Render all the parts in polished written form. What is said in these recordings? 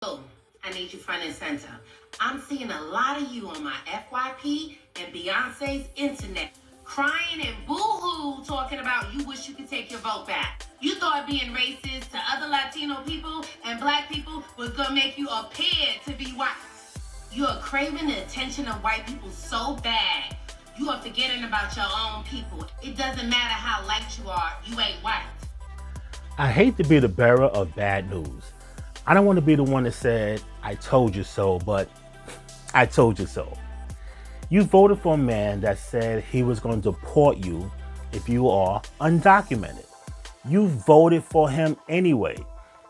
Oh, I need you front and center. I'm seeing a lot of you on my FYP and Beyonce's internet crying and boo-hoo talking about you wish you could take your vote back. You thought being racist to other Latino people and black people was gonna make you appear to be white. You are craving the attention of white people so bad, you are forgetting about your own people. It doesn't matter how light you are, you ain't white. I hate to be the bearer of bad news. I don't want to be the one that said, I told you so, but I told you so. You voted for a man that said he was going to deport you if you are undocumented. You voted for him anyway.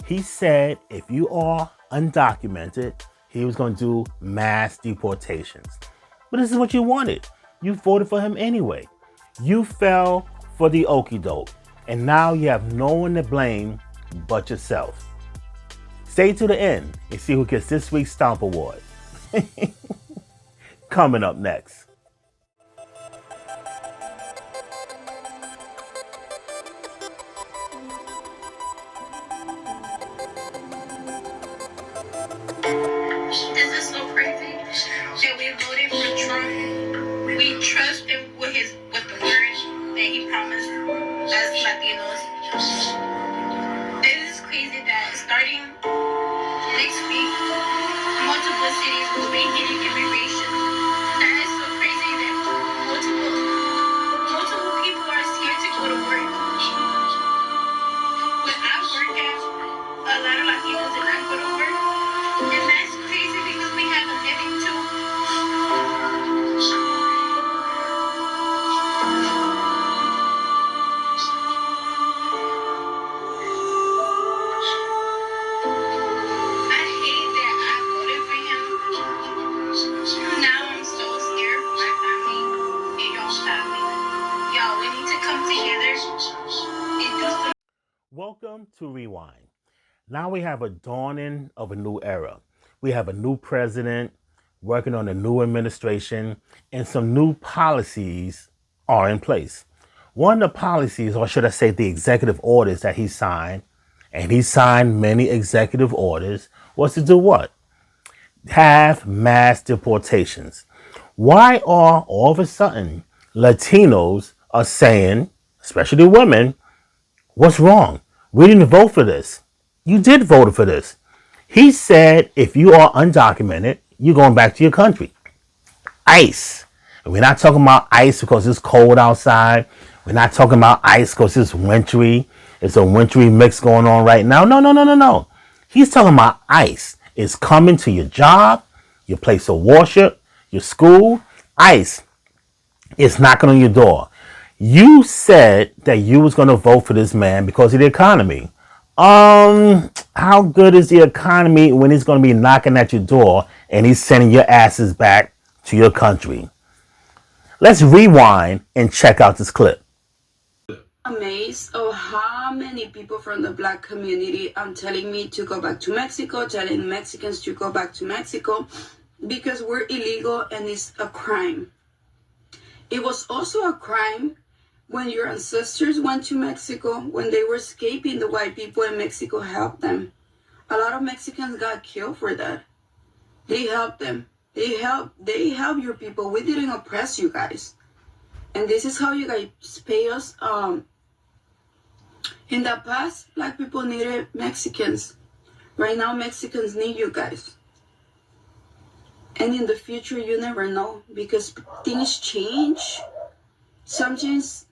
He said if you are undocumented, he was going to do mass deportations. But this is what you wanted. You voted for him anyway. You fell for the okie doke, and now you have no one to blame but yourself. Stay to the end and see who gets this week's Stomp Award. Coming up next. This is so crazy that we voted for Trump. We trust him with the words that he promised us Latinos. This is crazy that starting next week, multiple cities will be hitting immigration. That is so crazy that multiple people are scared to go to work. When I work at, a lot of Latinos did not go to work. And that's crazy because we have a living too. I hate that I voted for him. Now I'm so scared for my family and your family. Y'all, we need to come together and do some. Welcome to Rewind. Now we have a dawning of a new era. We have a new president working on a new administration, and some new policies are in place. One of the policies, or should I say the executive orders that he signed, and he signed many executive orders, was to do what? Have mass deportations. Why are all of a sudden Latinos are saying, especially women, what's wrong? We didn't vote for this. You did vote for this. He said if you are undocumented, you're going back to your country. ICE. And we're not talking about ice because it's cold outside. We're not talking about ice because it's wintry. It's a wintry mix going on right now. No. He's talking about ICE. It's coming to your job, your place of worship, your school. ICE is knocking on your door. You said that you was going to vote for this man because of the economy. How good is the economy when he's going to be knocking at your door and he's sending your asses back to your country? Let's rewind and check out this clip. Amazed of how many people from the black community are telling me to go back to Mexico, telling Mexicans to go back to Mexico because we're illegal and it's a crime. It was also a crime when your ancestors went to Mexico, when they were escaping the white people and Mexico helped them. A lot of Mexicans got killed for that. They helped them. They help your people. We didn't oppress you guys. And this is how you guys pay us. In the past, black people needed Mexicans. Right now, Mexicans need you guys. And in the future, you never know because things change. Sometimes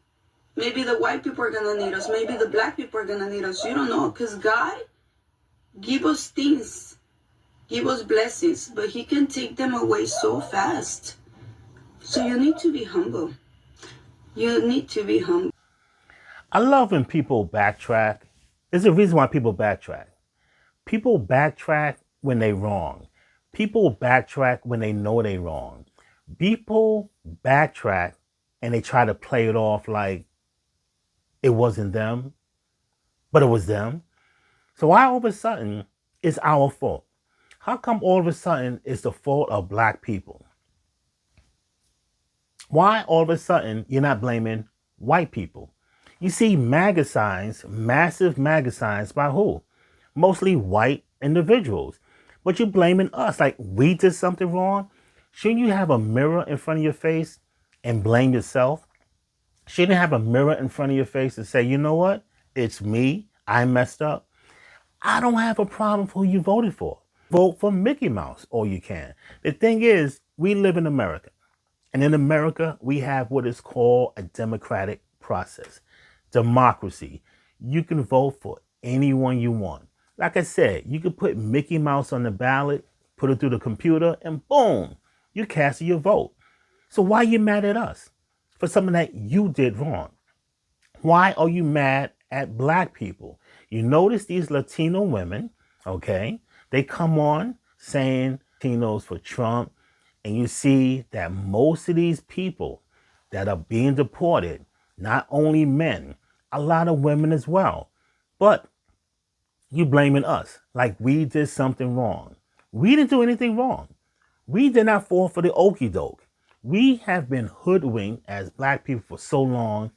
maybe the white people are going to need us. Maybe the black people are going to need us. You don't know because God give us things, give us blessings, but he can take them away so fast. So you need to be humble. You need to be humble. I love when people backtrack. There's a reason why people backtrack. People backtrack when they're wrong. People backtrack when they know they're wrong. People backtrack and they try to play it off like it wasn't them, but it was them. So why all of a sudden it's our fault? How come all of a sudden it's the fault of black people? Why all of a sudden you're not blaming white people? You see MAGA signs, massive MAGA signs by who? Mostly white individuals. But you're blaming us like we did something wrong. Shouldn't you have a mirror in front of your face and blame yourself? Shouldn't you have a mirror in front of your face and say, you know what? It's me. I messed up. I don't have a problem for who you voted for. Vote for Mickey Mouse all you can. The thing is, we live in America. And in America, we have what is called a democratic process. Democracy. You can vote for anyone you want. Like I said, you could put Mickey Mouse on the ballot, put it through the computer, and boom, you cast your vote. So why are you mad at us for something that you did wrong? Why are you mad at black people? You notice these Latino women, okay, they come on saying Latinos for Trump, and you see that most of these people that are being deported, not only men, a lot of women as well. But you blaming us like we did something wrong. We didn't do anything wrong. We did not fall for the okie doke. We have been hoodwinked as black people for so long.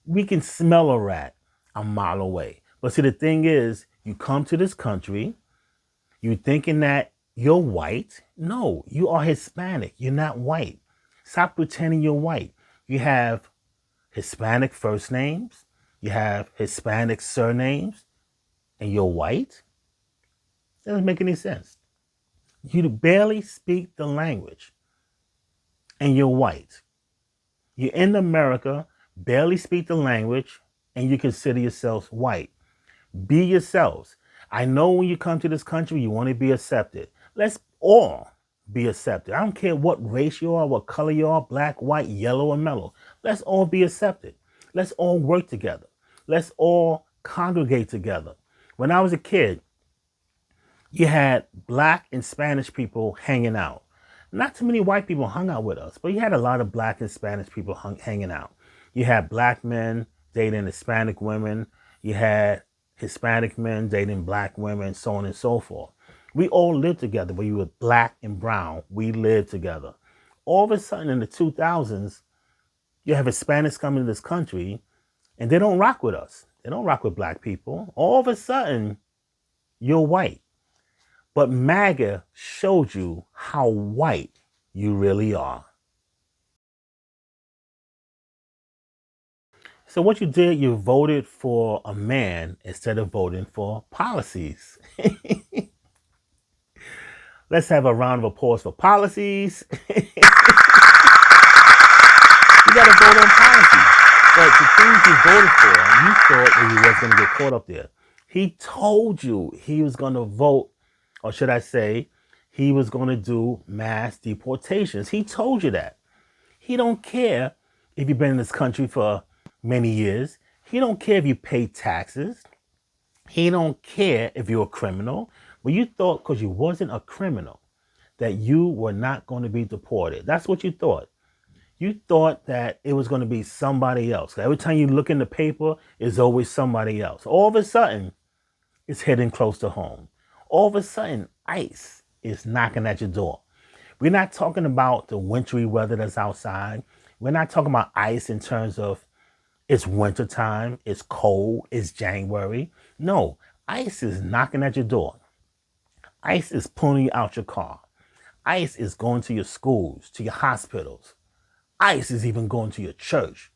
We can smell a rat a mile away. But see, the thing is, you come to this country, you thinking that you're white. No, you are Hispanic. You're not white. Stop pretending you're white. You have Hispanic first names. You have Hispanic surnames. And you're white? That doesn't make any sense. You barely speak the language. And you're white. You're in America, barely speak the language, and you consider yourselves white. Be yourselves. I know when you come to this country, you want to be accepted. Let's all be accepted. I don't care what race you are, what color you are, black, white, yellow, or mellow. Let's all be accepted. Let's all work together. Let's all congregate together. When I was a kid, you had black and Spanish people hanging out. Not too many white people hung out with us, but you had a lot of black and Spanish people hanging out. You had black men dating Hispanic women. You had Hispanic men dating black women, so on and so forth. We all lived together. When you were black and brown, we lived together. All of a sudden in the 2000s, you have Hispanics coming to this country and they don't rock with us. They don't rock with black people. All of a sudden, you're white. But MAGA showed you how white you really are. So what you did, you voted for a man instead of voting for policies. Let's have a round of applause for policies. You got to vote on policies. But the things you voted for, you thought that he was going to get caught up there. He told you he was going to vote, or should I say, he was going to do mass deportations. He told you that. He don't care if you've been in this country for many years. He don't care if you pay taxes. He don't care if you're a criminal. But you thought because you wasn't a criminal that you were not going to be deported. That's what you thought. You thought that it was going to be somebody else. Every time you look in the paper, it's always somebody else. All of a sudden, it's hitting close to home. All of a sudden, ICE is knocking at your door. We're not talking about the wintry weather that's outside. We're not talking about ICE in terms of it's wintertime, it's cold, it's January. No, ICE is knocking at your door. ICE is pulling you out your car. ICE is going to your schools, to your hospitals. ICE is even going to your church.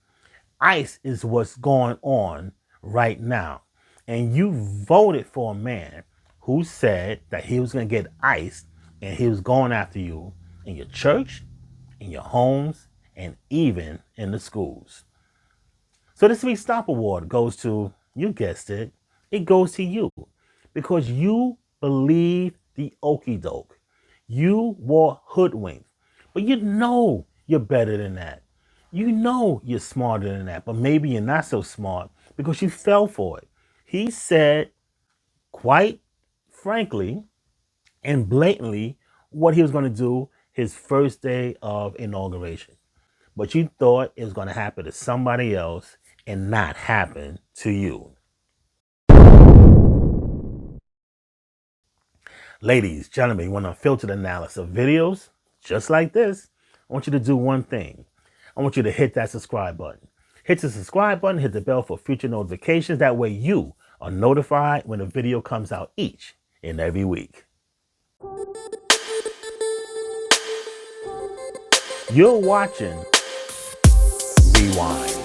ICE is what's going on right now. And you voted for a man who said that he was going to get ICE and he was going after you in your church, in your homes, and even in the schools. So this week's Stop Award goes to, you guessed it, it goes to you. Because you believe the okie doke. You were hoodwinked. But you know you're better than that. You know you're smarter than that. But maybe you're not so smart because you fell for it. He said, quite frankly and blatantly, what he was going to do his first day of inauguration. But you thought it was going to happen to somebody else and not happen to you. Ladies, gentlemen, you want a filtered analysis of videos just like this? I want you to do one thing. I want you to hit that subscribe button. Hit the subscribe button, hit the bell for future notifications. That way you are notified when a video comes out each and every week. You're watching Rewind.